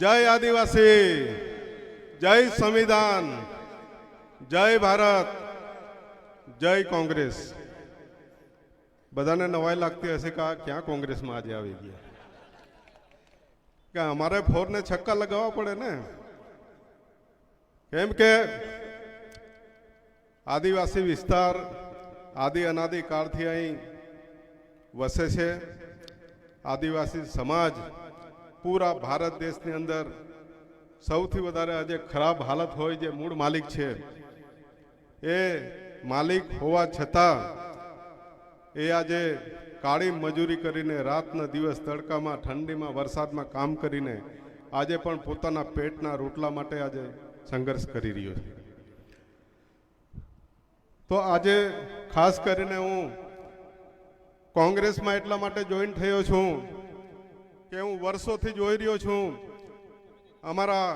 जय आदिवासी, जय संविधान, जय भारत, जय कांग्रेस। बधाने नवाई लगती हशे का क्या कांग्रेस में आज आई गया क्या हमारे फोर ने छक्का लगावा पड़े ने केम के आदिवासी विस्तार आदि अनादि कालथी अहीं वसे छे। आदिवासी समाज पूरा भारत देशनी अंदर सौथी वधारे आज खराब हालत होय जे मूळ मालिक छे ए मालिक होवा छतां ए आजे काળી મજૂરી કરીને રાતના દિવસ તડકામાં ઠંડીમાં વરસાદમાં કામ કરીને આજે પણ પોતાના પેટના રોટલા માટે આજે સંઘર્ષ કરી રહ્યો છે। તો આજે ખાસ કરીને હું કોંગ્રેસમાં એટલા માટે જોઈન થયો છું કે હું વર્ષોથી જોઈ રહ્યો છું અમારા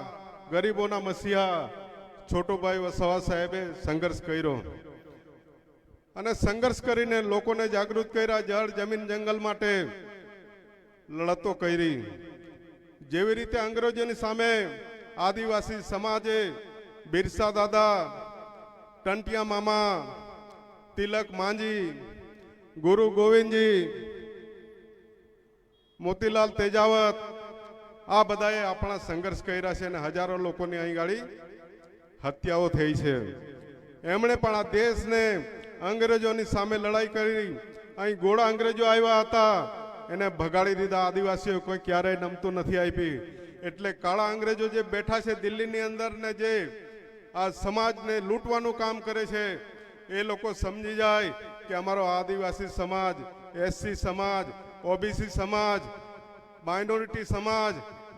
ગરીબોના મસીહા છોટુભાઈ વસાવા સાહેબે સંઘર્ષ કર્યો અને સંઘર્ષ કરીને લોકોને જાગૃત કર્યા, જળ જમીન જંગલ માટે લડતો કરી। જેવી રીતે અંગ્રેજોની સામે આદિવાસી સમાજે બિરસા દાદા, ટંટિયા મામા, તિલક માંજી, ગુરુ ગોવિંદજી, મોતીલાલ તેજાવત આ બધાએ આપણા સંઘર્ષ કર્યા છે અને હજારો લોકોની અહીં ગાડી હત્યાઓ થઈ છે। એમણે પણ આ દેશને અંગ્રેજોની સામે લડાઈ કરી। અહીં ગોળા અંગ્રેજો આવ્યા હતા એને ભગાડી દીધા। આદિવાસીઓ કોઈ ક્યારેય નમતું નથી આપી। એટલે કાળા અંગ્રેજો જે બેઠા છે દિલ્હીની અંદર ને જે આ સમાજને લૂંટવાનું કામ કરે છે એ લોકો સમજી જાય કે અમારો આદિવાસી સમાજ, એસસી સમાજ, ઓબીસી સમાજ, માઇનોરિટી સમાજ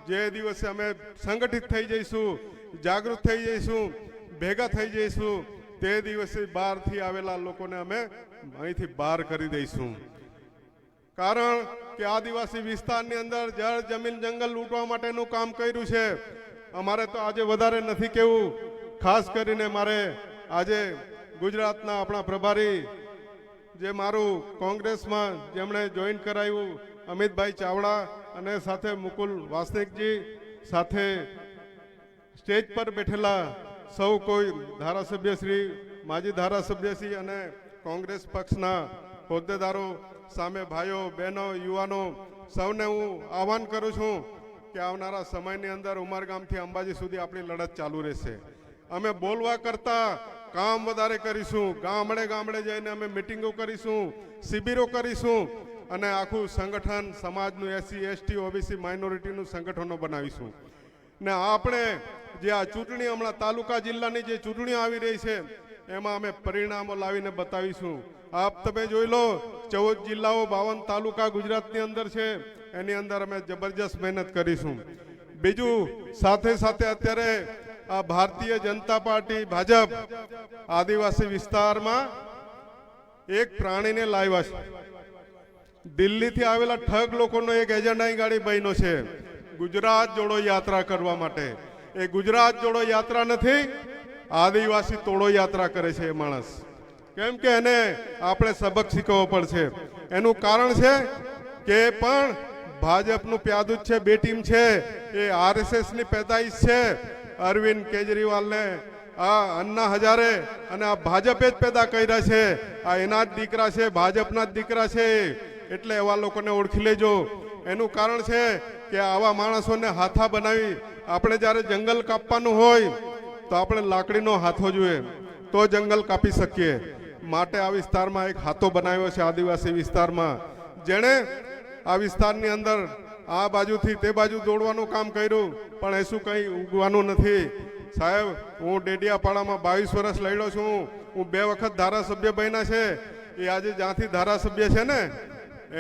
જે દિવસે અમે સંગઠિત થઈ જઈશું, જાગૃત થઈ જઈશું, ભેગા થઈ જઈશું તે દિવસે બહારથી આવેલા લોકોને અમે અહીંથી બહાર કરી દઈશું। કારણ કે આદિવાસી વિસ્તારની અંદર જળ જમીન જંગલ લૂંટવા માટેનું કામ કર્યું છે। અમારે તો આજે વધારે નથી કહેવું, ખાસ કરીને મારે આજે ગુજરાતના આપણા પ્રભારી જે મારું કોંગ્રેસમાં જેમણે જોઈન કરાવ્યું અમિતભાઈ ચાવડા અને સાથે મુકુલ વાસનિકજી, સાથે સ્ટેજ પર બેઠેલા સૌ કોઈ ધારાસભ્યશ્રી, માજી ધારાસભ્યશ્રી અને કોંગ્રેસ પક્ષના હોદ્દેદારો સામે ભાઈઓ બહેનો યુવાનો સૌને હું આહવાન કરું છું કે આવનારા સમયની અંદર ઉમરગામથી અંબાજી સુધી આપણી લડત ચાલુ રહેશે। અમે બોલવા કરતા કામ વધારે કરીશું। ગામડે ગામડે જઈને અમે મીટિંગો કરીશું, શિબિરો કરીશું અને આખું સંગઠન સમાજનું એસસી એસટી ઓબીસી માઇનોરિટીનું સંગઠનો બનાવીશું। ને આપણે જે આ ચૂંટણી હમણાં તાલુકા જિલ્લાની જે ચૂંટણીઓ આવી રહી છે એમાં અમે પરિણામો લાવીને બતાવીશું। આપ તમે જોઈ લો 14 જિલ્લાઓ 52 તાલુકા ગુજરાતની અંદર છે, એની અંદર અમે જબરજસ્ત મહેનત કરીશું। બીજું સાથે સાથે અત્યારે આ ભારતીય જનતા પાર્ટી ભાજપ આદિવાસી વિસ્તારમાં એક પ્રાણીને લાવ્યા છે। દિલ્હીથી આવેલા ઠગ લોકોનો એક એજન્ડા ગાડી બન્યો છે ગુજરાત જોડો યાત્રા કરવા માટે। એ ગુજરાત જોડો યાત્રા નથી, આદિવાસી તોડો યાત્રા કરે છે એ માણસ। કેમ કે એને આપણે સબક શીખવવો પડશે। એનું કારણ છે કે પણ ભાજપનું પ્યાદુત છે, બે ટીમ છે, એ આરએસએસની પેદાઈશ છે। અરવિંદ કેજરીવાલને આ અન્ના હજારે અને આ ભાજપે જ પેદા કર્યા છે। આ એના જ દીકરા છે, ભાજપના જ દીકરા છે। એટલે એવા લોકોને ઓળખી લેજો। એનું કારણ છે કે આવા માણસોને હાથા બનાવી આપણે જ્યારે જંગલ કાપવાનું હોય તો આપણે લાકડીનો હાથો જોઈએ તો જંગલ કાપી શકીએ। માટે આ વિસ્તારમાં એક હાથો બનાવ્યો છે આદિવાસી વિસ્તારમાં, જેણે આ વિસ્તારની અંદર આ બાજુથી તે બાજુ દોડવાનું કામ કર્યું પણ એશું કંઈ ઉગવાનું નથી। સાહેબ હું ડેડિયાપાડામાં 22 વર્ષ લડ્યો છું, હું 2 વખત ધારાસભ્ય બન્યા છે। એ આજે જ્યાંથી ધારાસભ્ય છે ને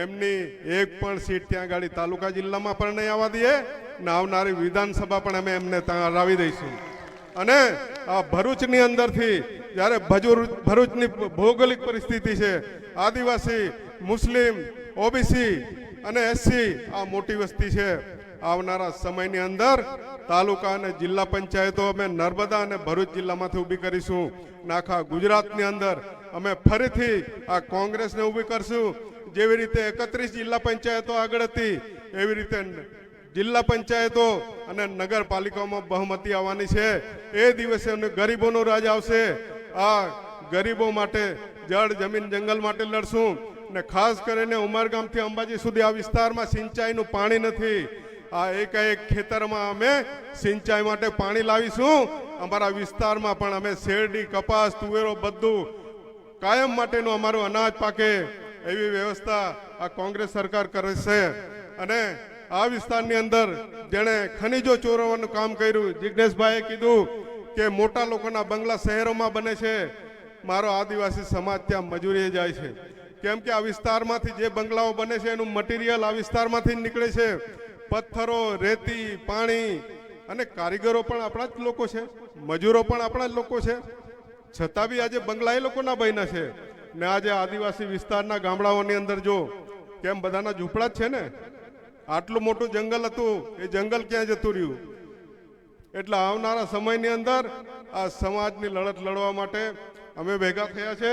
એમની એક પણ સીટ ત્યાં ગાડી તાલુકા જિલ્લામાં પણ નહીં આવવા દઈએ ને આવનારી વિધાનસભા પણ અમે એમને ત્યાં હરાવી દઈશું। અને આ ભરૂચની અંદરથી જ્યારે ભરૂચની ભૌગોલિક પરિસ્થિતિ છે, આદિવાસી, મુસ્લિમ, ઓબીસી અને એસસી આ મોટી વસ્તી છે। આવનારા સમયની અંદર તાલુકા અને જિલ્લા પંચાયતો અમે નર્મદા અને ભરૂચ જિલ્લામાંથી ઊભી કરીશું। આખા ગુજરાતની અંદર અમે ફરીથી આ કોંગ્રેસને ઊભી કરશું। જેવી રીતે 31 જિલ્લા પંચાયતો આગળ હતી એવી રીતે જિલ્લા પંચાયતો અને નગરપાલિકાઓમાં બહુમતી આવવાની છે એ દિવસે ગરીબોનો રાજ આવશે. આ ગરીબો માટે જળ જમીન જંગલ માટે લડશું ને ખાસ કરીને ઉમરગામથી અંબાજી સુધી આ વિસ્તારમાં સિંચાઈનું પાણી નથી. આ એક ખેતરમાં અમે સિંચાઈ માટે પાણી લાવીશું. અમારા વિસ્તારમાં પણ અમે શેરડી કપાસ તુવેરો બધું કાયમ માટેનું અમારું અનાજ પાકે એવી વ્યવસ્થા આ કોંગ્રેસ સરકાર કરે છે. અને આ વિસ્તારની અંદર જેણે ખનીજો ચોરવાનું કામ કર્યું, જિજ્ઞેશભાઈએ કીધું કે મોટા લોકોના બંગલા શહેરોમાં બને છે. મારો આદિવાસી સમાજ ત્યાં મજૂરીએ જાય છે, કેમ કે આ વિસ્તારમાંથી જે બંગલાઓ બને છે એનું મટીરિયલ આ વિસ્તારમાંથી નીકળે છે. પથ્થરો, રેતી, પાણી અને કારીગરો પણ આપણા જ લોકો છે, મજૂરો પણ આપણા જ લોકો છે. છતાં બી આજે બંગલા એ લોકોના બન્યા છે. ને આજે આદિવાસી વિસ્તારના ગામડાઓની અંદર જો કેમ બધાના ઝૂંપડા જ છે ને. આટલું મોટું જંગલ હતું, એ જંગલ ક્યાં જતું રહ્યું? એટલે આવનારા સમયની અંદર આ સમાજની લડત લડવા માટે અમે ભેગા થયા છે.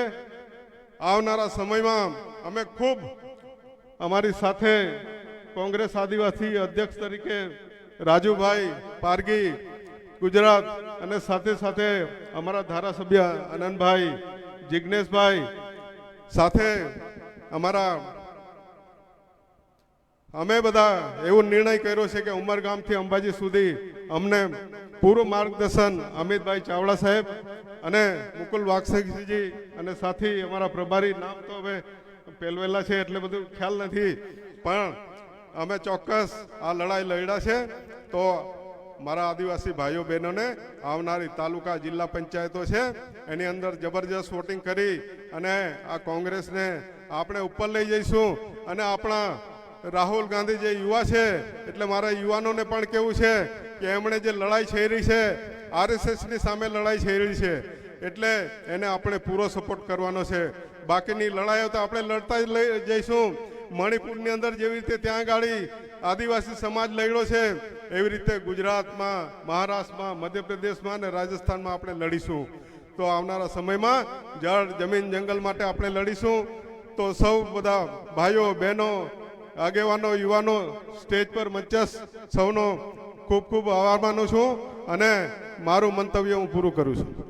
આવનારા સમયમાં અમે ખૂબ અમારી સાથે કોંગ્રેસ આદિવાસી અધ્યક્ષ તરીકે રાજુભાઈ પારગી ગુજરાત અને સાથે સાથે અમારા ધારાસભ્ય આનંદભાઈ, જિજ્ઞેશભાઈ, સાથે અમે બધા એવો નિર્ણય કર્યો છે કે ઉમરગામથી અંબાજી સુધી અમને પૂરું માર્ગદર્શન અમિતભાઈ ચાવડા સાહેબ અને મુકુલ વાઘસેજી અને સાથી અમારા પ્રભારી, નામ તો હવે પેલવેલા છે એટલે બધું ખ્યાલ નથી, પણ અમે ચોક્કસ આ લડાઈ લડ્યા છે. તો મારા આદિવાસી ભાઈઓ બહેનોને આવનારી તાલુકા જિલ્લા પંચાયતો છે એની અંદર જબરજસ્ત વોટિંગ કરી અને આ કોંગ્રેસને આપણે ઉપર લઈ જઈશું. અને આપણા રાહુલ ગાંધી જે યુવા છે, એટલે મારા યુવાનોને પણ કેવું છે કે એમણે જે લડાઈ છેડી છે RSSની સામે લડાઈ છેડી છે, એટલે એને આપણે પૂરો સપોર્ટ કરવાનો છે. બાકીની લડાઈઓ તો આપણે લડતા જ લઈ જઈશું. મણિપુરની અંદર જેવી રીતે ત્યાં ગાડી આદિવાસી સમાજ લડ્યો છે એવી રીતે ગુજરાતમાં, મહારાષ્ટ્રમાં, મધ્યપ્રદેશમાં અને રાજસ્થાનમાં આપણે લડીશું. તો આવનારા સમયમાં જળ જમીન જંગલ માટે આપણે લડીશું. તો સૌ બધા ભાઈઓ બહેનો આગેવાનો યુવાનો સ્ટેજ પર મંચસ્થ સૌનો ખૂબ ખૂબ આભાર માનું છું અને મારું મંતવ્ય હું પૂરું કરું છું.